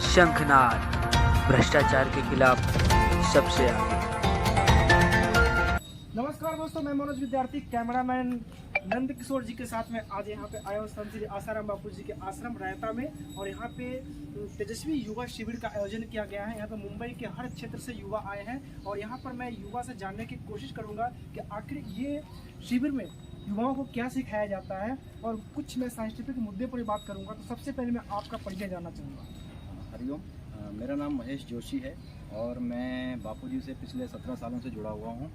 शंखनाद भ्रष्टाचार के खिलाफ सबसे आगे। नमस्कार दोस्तों, मैं मनोज विद्यार्थी कैमरामैन नंद किशोर जी के साथ में आज यहाँ पे आया हूँ संत श्री आसाराम बापू जी के आश्रम रायता में। और यहाँ पे तेजस्वी युवा शिविर का आयोजन किया गया है। यहाँ पे मुंबई के हर क्षेत्र से युवा आए हैं और यहाँ पर मैं युवा से जानने की कोशिश करूँगा कि आखिर ये शिविर में युवाओं को क्या सिखाया जाता है और कुछ मैं साइंटिफिक मुद्दे पर बात करूँगा। तो सबसे पहले मैं आपका परिचय जानना चाहूँगा। हरिओम, मेरा नाम महेश जोशी है और मैं बापूजी से पिछले 17 सालों से जुड़ा हुआ हूँ।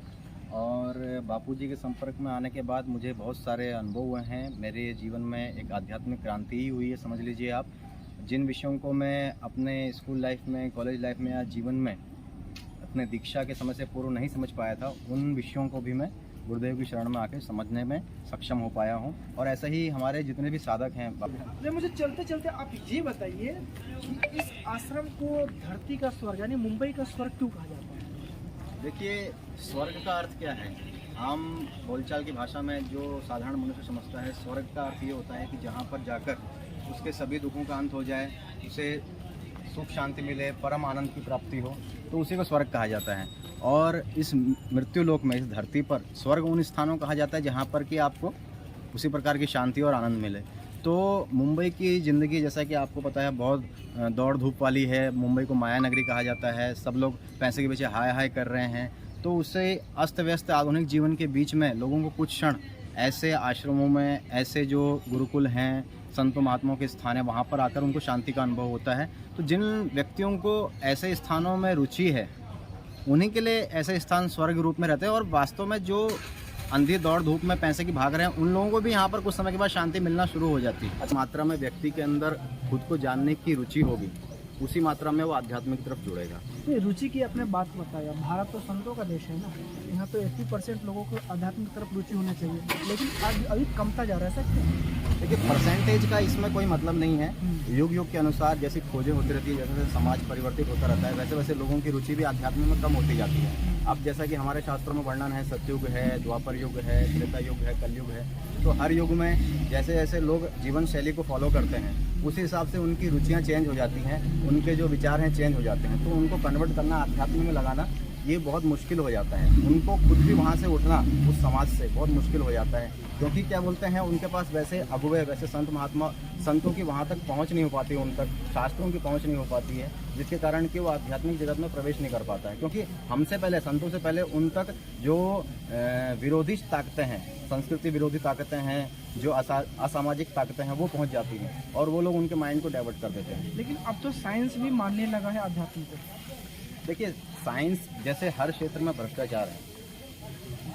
और बापूजी के संपर्क में आने के बाद मुझे बहुत सारे अनुभव हुए हैं। मेरे जीवन में एक आध्यात्मिक क्रांति ही हुई है, समझ लीजिए आप। जिन विषयों को मैं अपने स्कूल लाइफ में, कॉलेज लाइफ में या जीवन में अपने दीक्षा के समय से पूर्व नहीं समझ पाया था, उन विषयों को भी मैं गुरुदेव की शरण में आकर समझने में सक्षम हो पाया हूँ। और ऐसा ही हमारे जितने भी साधक हैं। मुझे चलते चलते आप ये बताइए कि इस आश्रम को धरती का स्वर्ग यानी मुंबई का स्वर्ग क्यों कहा जाता है? देखिए, स्वर्ग का अर्थ क्या है? आम बोलचाल की भाषा में जो साधारण मनुष्य समझता है, स्वर्ग का अर्थ ये होता है कि जहाँ पर जाकर उसके सभी दुखों का अंत हो जाए, उसे सुख शांति मिले, परम आनंद की प्राप्ति हो, तो उसी को स्वर्ग कहा जाता है। और इस मृत्युलोक में, इस धरती पर स्वर्ग उन स्थानों कहा जाता है जहाँ पर कि आपको उसी प्रकार की शांति और आनंद मिले। तो मुंबई की ज़िंदगी, जैसा कि आपको पता है, बहुत दौड़ धूप वाली है। मुंबई को माया नगरी कहा जाता है। सब लोग पैसे के पीछे हाय हाय कर रहे हैं। तो उससे अस्त व्यस्त आधुनिक जीवन के बीच में लोगों को कुछ क्षण ऐसे आश्रमों में, ऐसे जो गुरुकुल हैं, संतों महात्माओं के स्थान है, वहाँ पर आकर उनको शांति का अनुभव होता है। तो जिन व्यक्तियों को ऐसे स्थानों में रुचि है, उन्हीं के लिए ऐसे स्थान स्वर्ग रूप में रहते हैं। और वास्तव में जो अंधी दौड़ धूप में पैसे की भाग रहे हैं, उन लोगों को भी यहाँ पर कुछ समय के बाद शांति मिलना शुरू हो जाती है। मात्रा में व्यक्ति के अंदर खुद को जानने की रुचि होगी, उसी मात्रा में वो आध्यात्मिक की तरफ जुड़ेगा। तो रुचि की आपने बात बताया, भारत तो संतों का देश है ना, यहाँ तो 80% लोगों को आध्यात्मिक तरफ रुचि होनी चाहिए, लेकिन आज अभी कमता जा रहा है। सच देखिए, परसेंटेज का इसमें कोई मतलब नहीं है। युग युग के अनुसार जैसी खोजें होती रहती है, जैसे जैसे समाज परिवर्तित होता रहता है, वैसे वैसे लोगों की रुचि भी आध्यात्म में कम होती जाती है। अब जैसा कि हमारे शास्त्रों में वर्णन है, सतयुग है, द्वापर युग है, त्रेता युग है, कलयुग है। तो हर युग में जैसे जैसे लोग जीवन शैली को फॉलो करते हैं, उसी हिसाब से उनकी रुचियाँ चेंज हो जाती हैं, उनके जो विचार हैं चेंज हो जाते हैं। तो उनको कन्वर्ट करना, आध्यात्म में लगाना, ये बहुत मुश्किल हो जाता है। उनको खुद भी वहाँ से उठना, उस समाज से बहुत मुश्किल हो जाता है। क्योंकि क्या बोलते हैं, उनके पास वैसे अगुवे, वैसे संत महात्मा, संतों की वहाँ तक पहुँच नहीं हो पाती, उन तक शास्त्रों की पहुँच नहीं हो पाती है, जिसके कारण कि वो आध्यात्मिक जगत में प्रवेश नहीं कर पाता है। क्योंकि हमसे पहले, संतों से पहले उन तक जो विरोधी ताकतें हैं, संस्कृति विरोधी ताकतें हैं, जो असामाजिक ताकतें हैं, वो पहुँच जाती हैं और वो लोग उनके माइंड को डाइवर्ट कर देते हैं। लेकिन अब तो साइंस भी मानने लगा है आध्यात्म को। देखिए, साइंस जैसे हर क्षेत्र में भ्रष्टाचार है,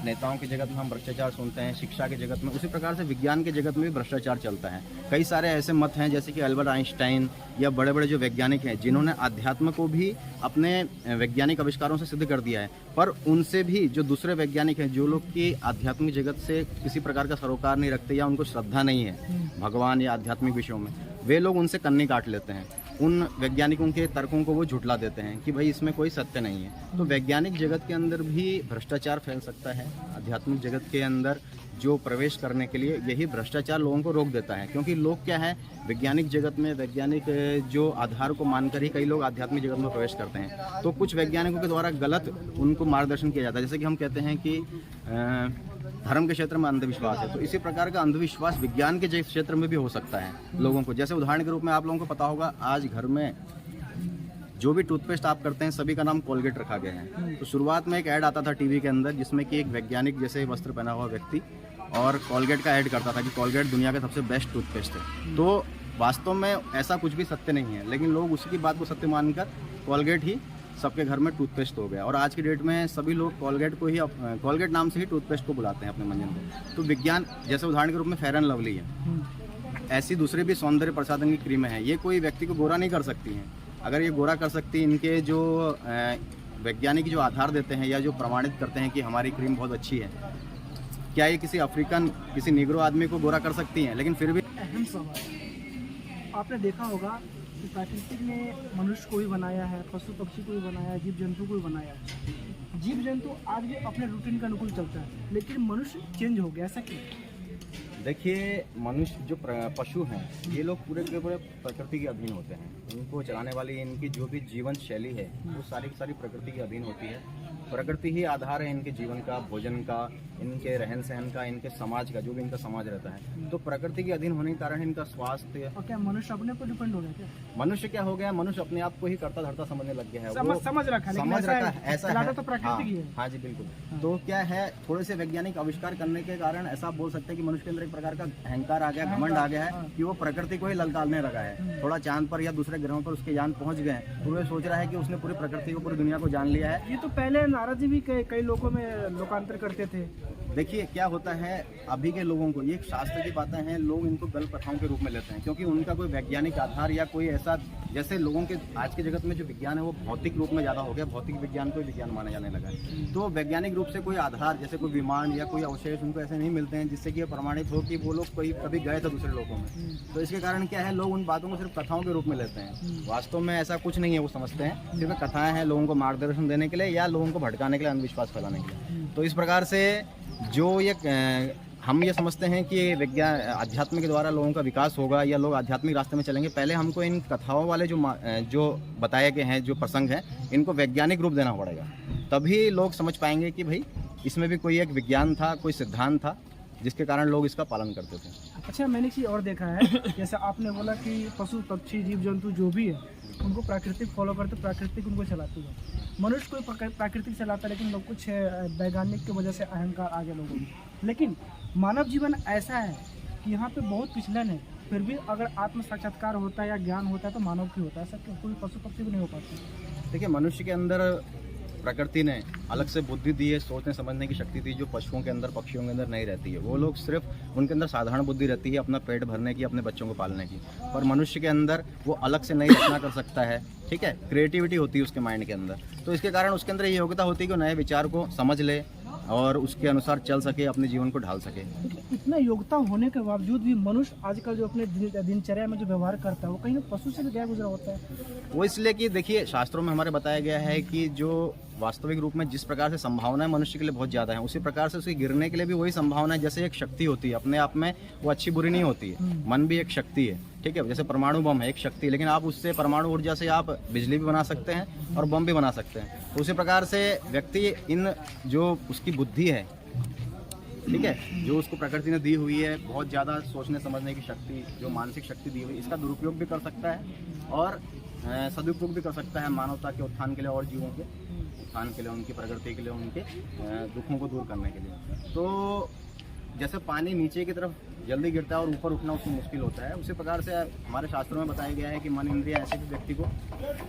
नेताओं की जगत में हम भ्रष्टाचार सुनते हैं, शिक्षा के जगत में, उसी प्रकार से विज्ञान के जगत में भी भ्रष्टाचार चलता है। कई सारे ऐसे मत हैं, जैसे कि अल्बर्ट आइंस्टाइन या बड़े बड़े जो वैज्ञानिक हैं, जिन्होंने अध्यात्म को भी अपने वैज्ञानिक आविष्कारों से सिद्ध कर दिया है। पर उनसे भी जो दूसरे वैज्ञानिक हैं, जो लोग की आध्यात्मिक जगत से किसी प्रकार का सरोकार नहीं रखते या उनको श्रद्धा नहीं है भगवान या आध्यात्मिक विषयों में, वे लोग उनसे कन्नी काट लेते हैं। उन वैज्ञानिकों के तर्कों को वो झुठला देते हैं कि भाई इसमें कोई सत्य नहीं है। तो वैज्ञानिक जगत के अंदर भी भ्रष्टाचार फैल सकता है। आध्यात्मिक जगत के अंदर जो प्रवेश करने के लिए यही भ्रष्टाचार लोगों को रोक देता है। क्योंकि लोग क्या है, वैज्ञानिक जगत में, वैज्ञानिक जो आधार को मानकर ही कई लोग आध्यात्मिक जगत में प्रवेश करते हैं। तो कुछ वैज्ञानिकों के द्वारा गलत उनको मार्गदर्शन किया जाता है। जैसे कि हम कहते हैं कि धर्म के क्षेत्र में अंधविश्वास है, तो इसी प्रकार का अंधविश्वास विज्ञान के क्षेत्र में भी हो सकता है लोगों को। जैसे उदाहरण के रूप में आप लोगों को पता होगा, आज घर में जो भी टूथपेस्ट आप करते हैं, सभी का नाम कोलगेट रखा गया है। तो शुरुआत में एक ऐड आता था टीवी के अंदर, जिसमें कि एक वैज्ञानिक जैसे वस्त्र पहना हुआ व्यक्ति और कोलगेट का ऐड करता था कि कोलगेट दुनिया का सबसे बेस्ट टूथपेस्ट है। तो वास्तव में ऐसा कुछ भी सत्य नहीं है, लेकिन लोग उसी की बात को सत्य मानकर कोलगेट ही सबके घर में टूथपेस्ट हो गया। और आज की डेट में सभी लोग कोलगेट को ही, कोलगेट नाम से ही टूथपेस्ट को बुलाते हैं अपने मंजन को। तो विज्ञान, जैसे उदाहरण के रूप में फेयर एंड लवली है, ऐसी दूसरी भी सौंदर्य प्रसाधन की क्रीमें हैं। ये कोई व्यक्ति को गोरा नहीं कर सकती हैं। अगर ये गोरा कर सकती, इनके जो वैज्ञानिक जो आधार देते हैं या जो प्रमाणित करते हैं कि हमारी क्रीम बहुत अच्छी है, क्या ये किसी अफ्रीकन, किसी निग्रो आदमी को गोरा कर सकती हैं? लेकिन फिर भी अहम सवाल, आपने देखा होगा कि प्राकृतिक ने मनुष्य को भी बनाया है, पशु पक्षी को भी बनाया है, जीव जंतु को भी बनाया है। जीव जंतु आज भी अपने रूटीन के अनुकूल चलता है, लेकिन मनुष्य चेंज हो गया। ऐसा क्यों? देखिए, मनुष्य जो पशु हैं, ये लोग पूरे के पूरे प्रकृति के अधीन होते हैं। इनको चलाने वाली इनकी जो भी जीवन शैली है वो सारी की सारी प्रकृति के अधीन होती है। प्रकृति ही आधार है इनके जीवन का, भोजन का, इनके रहन सहन का, इनके समाज का, जो भी इनका समाज रहता है। तो प्रकृति के अधीन होने के कारण इनका स्वास्थ्य। और क्या मनुष्य अपने पर डिपेंड हो गया क्या? मनुष्य क्या हो गया, मनुष्य अपने आप को ही करता धरता समझने लग गया है। समझ रखा है, लेकिन ऐसा है। तो प्रकृति की है। हाँ जी, बिल्कुल। तो क्या है, थोड़े से वैज्ञानिक आविष्कार करने के कारण ऐसा आप बोल सकते हैं कि मनुष्य के अंदर एक प्रकार का अहंकार आ गया, घमंड आ गया है कि वो प्रकृति को ही ललकारने लगा है। थोड़ा चांद पर या दूसरे ग्रहों पर उसके यान पहुंच गए हैं तो वो सोच रहा है कि उसने पूरी प्रकृति को, पूरी दुनिया को जान लिया है। ये तो पहले नारद जी भी कई लोगों में लोकांतर करते थे। देखिए क्या होता है, अभी के लोगों को ये शास्त्र की बातें हैं, लोग इनको गलत कथाओं के रूप में लेते हैं, क्योंकि उनका कोई वैज्ञानिक आधार या कोई ऐसा, जैसे लोगों के आज के जगत में जो विज्ञान है वो भौतिक रूप में ज़्यादा हो गया, भौतिक विज्ञान को विज्ञान माना जाने लगा है। तो वैज्ञानिक रूप से कोई आधार, जैसे कोई विमान या कोई अवशेष उनको ऐसे नहीं मिलते हैं जिससे कि ये प्रमाणित हो कि वो लोग कभी गए थे दूसरे लोगों में। तो इसके कारण क्या है, लोग उन बातों को सिर्फ कथाओं के रूप में लेते हैं। वास्तव में ऐसा कुछ नहीं है, वो समझते हैं सिर्फ कथाएं हैं लोगों को मार्गदर्शन देने के लिए या लोगों को भटकाने के लिए, अंधविश्वास फैलाने के लिए। तो इस प्रकार से जो ये हम ये समझते हैं कि विज्ञान अध्यात्म के द्वारा लोगों का विकास होगा या लोग आध्यात्मिक रास्ते में चलेंगे, पहले हमको इन कथाओं वाले जो बताए गए हैं, जो प्रसंग हैं, इनको वैज्ञानिक रूप देना पड़ेगा। तभी लोग समझ पाएंगे कि भाई इसमें भी कोई एक विज्ञान था, कोई सिद्धांत था जिसके कारण लोग इसका पालन करते थे। अच्छा, मैंने एक चीज़ और देखा है, जैसे आपने बोला कि पशु पक्षी जीव जंतु जो भी है उनको प्राकृतिक फॉलो करते, प्राकृतिक उनको चलाती है। मनुष्य को प्राकृतिक चलाता है, लेकिन लोग कुछ वैज्ञानिक की वजह से अहंकार आ गया लोगों में। लेकिन मानव जीवन ऐसा है कि यहाँ पे बहुत पिछलन है, फिर भी अगर आत्म साक्षात्कार होता है या ज्ञान होता है तो मानव की होता है। ऐसा क्यों? कोई पशु पक्षी भी नहीं हो पाता। देखिए, मनुष्य के अंदर प्रकृति ने अलग से बुद्धि दी है, सोचने समझने की शक्ति दी, जो पशुओं के अंदर, पक्षियों के अंदर नहीं रहती है। वो लोग सिर्फ उनके अंदर साधारण बुद्धि रहती है अपना पेट भरने की, अपने बच्चों को पालने की। पर मनुष्य के अंदर वो अलग से नई रचना कर सकता है, ठीक है, क्रिएटिविटी होती है उसके माइंड के अंदर। तो इसके कारण उसके अंदर ये योग्यता होती है कि नए विचार को समझ ले और उसके अनुसार चल सके, अपने जीवन को ढाल सके। इतना योग्यता होने के बावजूद भी मनुष्य आजकल जो अपने दिनचर्या में जो व्यवहार करता है वो कहीं ना पशु से भी गया गुजरा होता है। वो इसलिए कि देखिए, शास्त्रों में हमारे बताया गया है कि जो वास्तविक रूप में जिस प्रकार से संभावनाएं मनुष्य के लिए बहुत ज़्यादा है, उसी प्रकार से उसके गिरने के लिए भी वही संभावना है। जैसे एक शक्ति होती है अपने आप में, वो अच्छी बुरी नहीं होती है। मन भी एक शक्ति है, ठीक है। जैसे परमाणु बम है एक शक्ति है, लेकिन आप उससे परमाणु ऊर्जा से आप बिजली भी बना सकते हैं और बम भी बना सकते हैं। तो उसी प्रकार से व्यक्ति इन जो उसकी बुद्धि है, ठीक है, जो उसको प्रकृति ने दी हुई है, बहुत ज़्यादा सोचने समझने की शक्ति, जो मानसिक शक्ति दी हुई है, इसका दुरुपयोग भी कर सकता है और सदुपयोग भी कर सकता है मानवता के उत्थान के लिए और जीवों के उत्थान के लिए, उनकी प्रगति के लिए, उनके दुखों को दूर करने के लिए। तो जैसे पानी नीचे की तरफ जल्दी गिरता है और ऊपर उठना उसमें मुश्किल होता है, उसी प्रकार से हमारे शास्त्रों में बताया गया है कि मन इंद्रियां ऐसे भी व्यक्ति को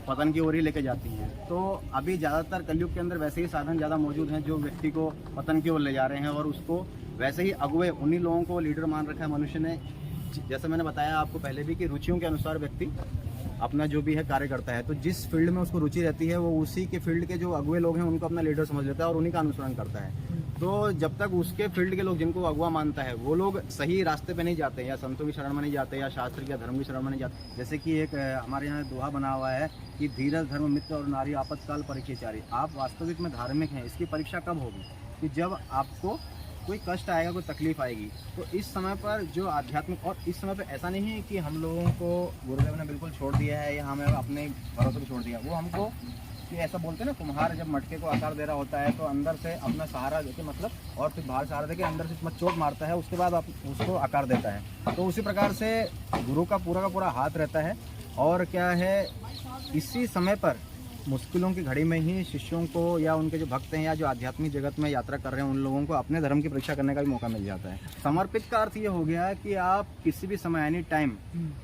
पतन की ओर ही लेके जाती हैं। तो अभी ज़्यादातर कलयुग के अंदर वैसे ही साधन ज़्यादा मौजूद हैं जो व्यक्ति को पतन की ओर ले जा रहे हैं, और उसको वैसे ही अगुए, उन्हीं लोगों को लीडर मान रखा है मनुष्य ने। जैसे मैंने बताया आपको पहले भी कि रुचियों के अनुसार व्यक्ति अपना जो भी है कार्य करता है। तो जिस फील्ड में उसको रुचि रहती है वो उसी के फील्ड के जो अगुए लोग हैं उनको अपना लीडर समझ लेता है और उन्हीं का अनुसरण करता है। तो जब तक उसके फील्ड के लोग जिनको अगुआ मानता है वो लोग सही रास्ते पे नहीं जाते, या संतों की शरण में नहीं जाते, या शास्त्र या धर्म की शरण में नहीं जाते। जैसे कि एक हमारे यहाँ दोहा बना हुआ है कि धीरज धर्म मित्र और नारी आपातकाल परीक्षाचारी। आप वास्तविक में धार्मिक हैं, इसकी परीक्षा कब होगी? कि जब आपको कोई कष्ट आएगा, कोई तकलीफ आएगी। तो इस समय पर जो आध्यात्मिक, और इस समय पर ऐसा नहीं है कि हम लोगों को गुरुदेव ने बिल्कुल छोड़ दिया है या हमें अपने भरोसे पर छोड़ दिया। वो हमको कि ऐसा बोलते हैं ना, कुम्हार जब मटके को आकार दे रहा होता है तो अंदर से अपना सहारा देके, मतलब और फिर बाहर सहारा देके अंदर से चोट मारता है, उसके बाद आप उसको आकार देता है। तो उसी प्रकार से गुरु का पूरा हाथ रहता है। और क्या है, इसी समय पर मुश्किलों की घड़ी में ही शिष्यों को या उनके जो भक्त हैं या जो आध्यात्मिक जगत में यात्रा कर रहे हैं उन लोगों को अपने धर्म की परीक्षा करने का भी मौका मिल जाता है। समर्पित का अर्थ ये हो गया कि आप किसी भी समय, एनी टाइम,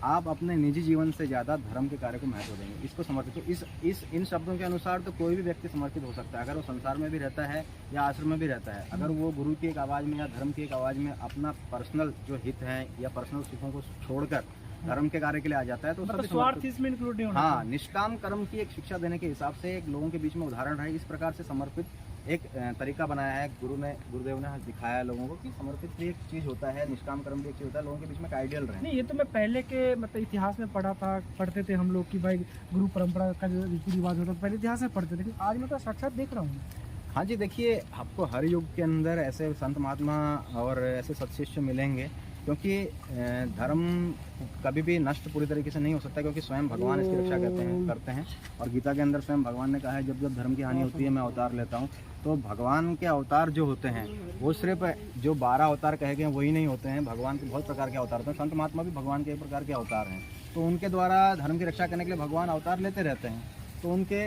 आप अपने निजी जीवन से ज़्यादा धर्म के कार्य को महत्व देंगे, इसको समर्पित। तो इन शब्दों के अनुसार तो कोई भी व्यक्ति समर्पित हो सकता है, अगर वो संसार में भी रहता है या आश्रम में भी रहता है। अगर वो गुरु की एक आवाज़ में या धर्म की एक आवाज़ में अपना पर्सनल जो हित है या पर्सनल सुखों को छोड़कर धर्म के कार्य के लिए आ जाता है तो मतलब स्वार्थ इसमें इंक्लूड नहीं होना। हाँ, निष्काम कर्म की एक शिक्षा देने के हिसाब से एक लोगों के बीच में उदाहरण है। इस प्रकार से समर्पित एक तरीका बनाया है गुरुदेव ने दिखाया है लोगों को कि समर्पित भी एक चीज़ होता है, निष्काम कर्म भी एक चीज़ होता है, लोगों के बीच में एक आइडियल रहे। नहीं, ये तो मैं पहले के मतलब इतिहास में पढ़ते थे हम लोग कि भाई गुरु परंपरा का जो रीति रिवाज होता है पहले इतिहास में पढ़ते थे, लेकिन आज मैं तो साक्षात देख रहा हूँ। हाँ जी, देखिए, आपको हर युग के अंदर ऐसे संत महात्मा और ऐसे सत्शिष्य मिलेंगे क्योंकि धर्म कभी भी नष्ट पूरी तरीके से नहीं हो सकता, क्योंकि स्वयं भगवान इसकी रक्षा करते हैं। और गीता के अंदर स्वयं भगवान ने कहा है, जब जब धर्म की हानि होती है मैं अवतार लेता हूँ। तो भगवान के अवतार जो होते हैं वो सिर्फ जो 12 अवतार कहे गए वही नहीं होते हैं, भगवान के बहुत प्रकार के अवतार होते हैं। संत महात्मा भी भगवान के एक प्रकार के अवतार हैं, तो उनके द्वारा धर्म की रक्षा करने के लिए भगवान अवतार लेते रहते हैं। तो उनके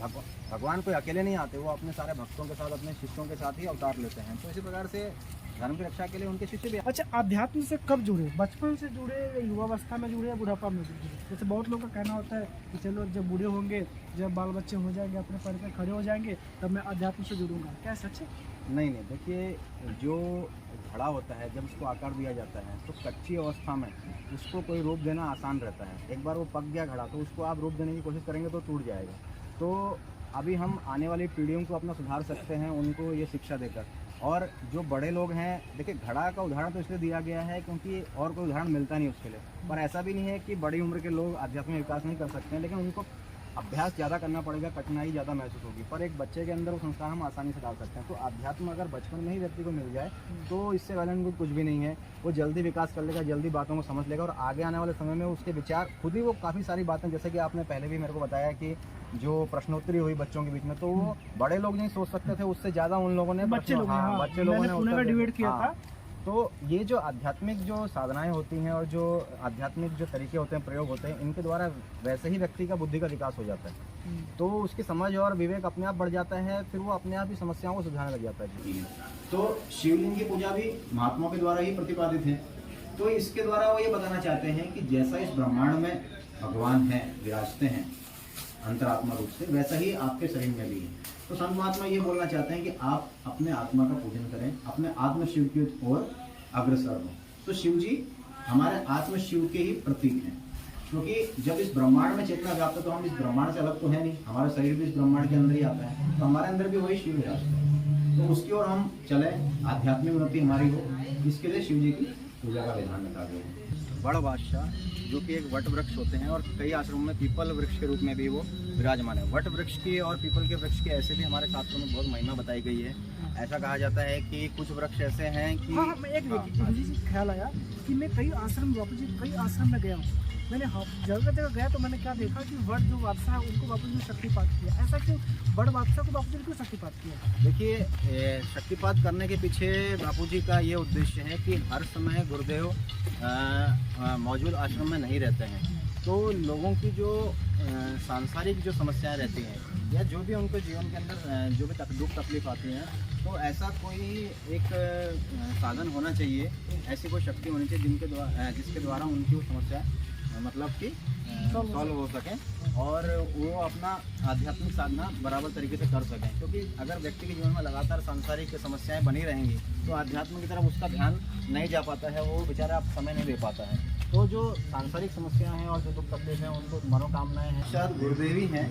भगवान कोई अकेले नहीं आते, वो अपने सारे भक्तों के साथ, अपने शिष्यों के साथ ही अवतार लेते हैं। तो इसी प्रकार से धर्म की रक्षा के लिए उनके शिष्य भी। अच्छा, अध्यात्म से कब जुड़े? बचपन से जुड़े, युवावस्था में जुड़े या बुढ़ापा में जुड़े? जैसे बहुत लोगों का कहना होता है कि चलो जब बूढ़े होंगे, जब बाल बच्चे हो जाएंगे, अपने पैर पे खड़े हो जाएंगे, तब मैं अध्यात्म से जुड़ूंगा। क्या सच है? नहीं, देखिए, जो घड़ा होता है जब उसको आकार दिया जाता है तो कच्ची अवस्था में उसको कोई रूप देना आसान रहता है। एक बार वो पक गया घड़ा तो उसको आप रूप देने की कोशिश करेंगे तो टूट जाएगा। तो अभी हम आने वाली पीढ़ियों को अपना सुधार सकते हैं, उनको ये शिक्षा देकर। और जो बड़े लोग हैं, देखिए घड़ा का उदाहरण तो इसलिए दिया गया है क्योंकि और कोई उदाहरण मिलता नहीं उसके लिए। पर ऐसा भी नहीं है कि बड़ी उम्र के लोग आध्यात्मिक विकास नहीं कर सकते हैं, लेकिन उनको अभ्यास ज़्यादा करना पड़ेगा, कठिनाई ज़्यादा महसूस होगी। पर एक बच्चे के अंदर वो संस्कार हम आसानी से डाल सकते हैं। तो अध्यात्म अगर बचपन में ही व्यक्ति को मिल जाए तो इससे वैलेंट कुछ भी नहीं है। वो जल्दी विकास कर लेगा, जल्दी बातों को समझ लेगा, और आगे आने वाले समय में उसके विचार खुद ही वो काफ़ी सारी बातें, जैसे कि आपने पहले भी मेरे को बताया कि जो प्रश्नोत्तरी हुई बच्चों के बीच में, तो वो बड़े लोग नहीं सोच सकते थे, उससे ज़्यादा उन लोगों ने बच्चे लोगों ने डिबेट किया था। तो ये जो आध्यात्मिक जो साधनाएं होती हैं और जो आध्यात्मिक जो तरीके होते हैं, प्रयोग होते हैं, इनके द्वारा वैसे ही व्यक्ति का बुद्धि का विकास हो जाता है। तो उसकी समझ और विवेक अपने आप बढ़ जाता है, फिर वो अपने आप ही समस्याओं को सुलझाने लग जाता है। तो शिवलिंग की पूजा भी महात्माओं के द्वारा ही प्रतिपादित है। तो इसके द्वारा वो ये बताना चाहते हैं कि जैसा इस ब्रह्मांड में भगवान है, विराजते हैं अंतरात्मा रूप से, वैसा ही आपके शरीर में भी है। तो संत महात्मा ये बोलना चाहते हैं कि आप अपने आत्मा का पूजन करें, अपने आत्म शिव की ओर अग्रसर हो। तो शिव जी हमारे आत्म शिव के ही प्रतीक हैं, क्योंकि जब इस ब्रह्मांड में चेतना व्याप्त है तो हम इस ब्रह्मांड से अलग तो है नहीं, हमारा शरीर भी इस ब्रह्मांड के अंदर ही आता है, तो हमारे अंदर भी वही शिव विराजते हैं। तो उसकी ओर हम चले, आध्यात्मिक उन्नति हमारी हो, इसके लिए शिव जी की पूजा का विधान बता गया। बड़ बादशाह जो कि एक वट वृक्ष होते हैं, और कई आश्रमों में पीपल वृक्ष के रूप में भी वो विराजमान है। वट वृक्ष की और पीपल के वृक्ष की ऐसे भी हमारे शास्त्रों में बहुत महिमा बताई गई है। ऐसा कहा जाता है कि कुछ वृक्ष ऐसे हैं कि मुझे ख्याल आया कि मैं कई आश्रम, बापू जी कई आश्रम में गया हूँ, मैंने जगह जगह गया तो मैंने क्या देखा कि वट जो बादशाह है उनको बापू जी ने शक्तिपात किया। ऐसा क्यों? बड़ बादशाह को बापू जी ने क्यों शक्तिपात किया? देखिए, शक्तिपात करने के पीछे बापू जी का ये उद्देश्य है कि हर समय गुरुदेव मौजूद आश्रम में नहीं रहते हैं, तो लोगों की जो सांसारिक जो समस्याएं रहती हैं या जो भी उनको जीवन के अंदर जो भी दुख तकलीफ आती है, तो ऐसा कोई एक साधन होना चाहिए, ऐसी कोई शक्ति होनी चाहिए जिसके द्वारा उनकी वो समस्या मतलब कि सॉल्व हो सके और वो अपना आध्यात्मिक साधना बराबर तरीके से कर सकें। क्योंकि अगर व्यक्ति के जीवन में लगातार सांसारिक समस्याएं बनी रहेंगी तो आध्यात्म की तरफ उसका ध्यान नहीं जा पाता है, वो बेचारा समय नहीं दे पाता है। तो जो सांसारिक समस्याएं हैं और जो दुख तकलीफ हैं, उनको मनोकामनाएं हैं, शायद गुरुदेवी हैं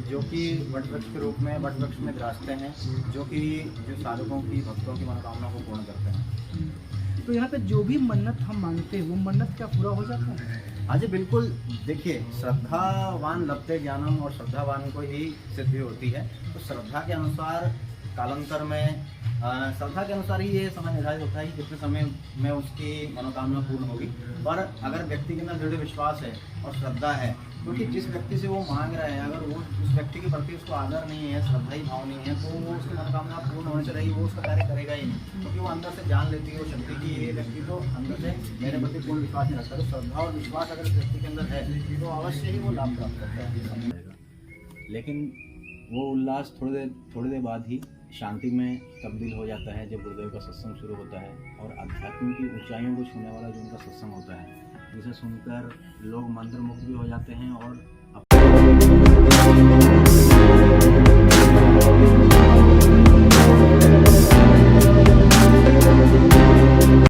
जो कि वटवृक्ष के रूप में वटवृक्ष में विराजते हैं, जो कि जो साधकों की, भक्तों की मनोकामना को पूर्ण करते हैं। तो यहाँ पे जो भी मन्नत हम मांगते हैं वो मन्नत क्या पूरा हो जाता है? हाँ जी, बिल्कुल। देखिए, श्रद्धावान लभते ज्ञानम, और श्रद्धावान को ही सिद्धि होती है। तो श्रद्धा के अनुसार कालांतर में श्रद्धा के अनुसार ही ये समय निर्धारित होता है कि कितने समय में उसकी मनोकामना पूर्ण होगी। पर अगर व्यक्ति के अंदर दृढ़ विश्वास है और श्रद्धा है, क्योंकि जिस व्यक्ति से वो मांग रहे हैं, अगर वो उस व्यक्ति के प्रति उसको आदर नहीं है, श्रद्धा ही भाव नहीं है, तो वो उसकी मनोकामना पूर्ण होने से रही वो उसका कार्य करेगा ही नहीं, क्योंकि वो अंदर से जान लेती है वो शक्ति की ये व्यक्ति तो अंदर से मेरे प्रति पूर्ण विश्वास नहीं रखता। तो श्रद्धा और विश्वास अगर व्यक्ति के अंदर है तो अवश्य ही वो लाभ प्राप्त करता है। लेकिन वो उल्लास थोड़ी देर बाद ही शांति में तब्दील हो जाता है जब गुरुदेव का सत्संग शुरू होता है, और आध्यात्म की ऊंचाइयों को छूने वाला जो उनका सत्संग होता है, जिसे सुनकर लोग मंत्रमुग्ध भी हो जाते हैं और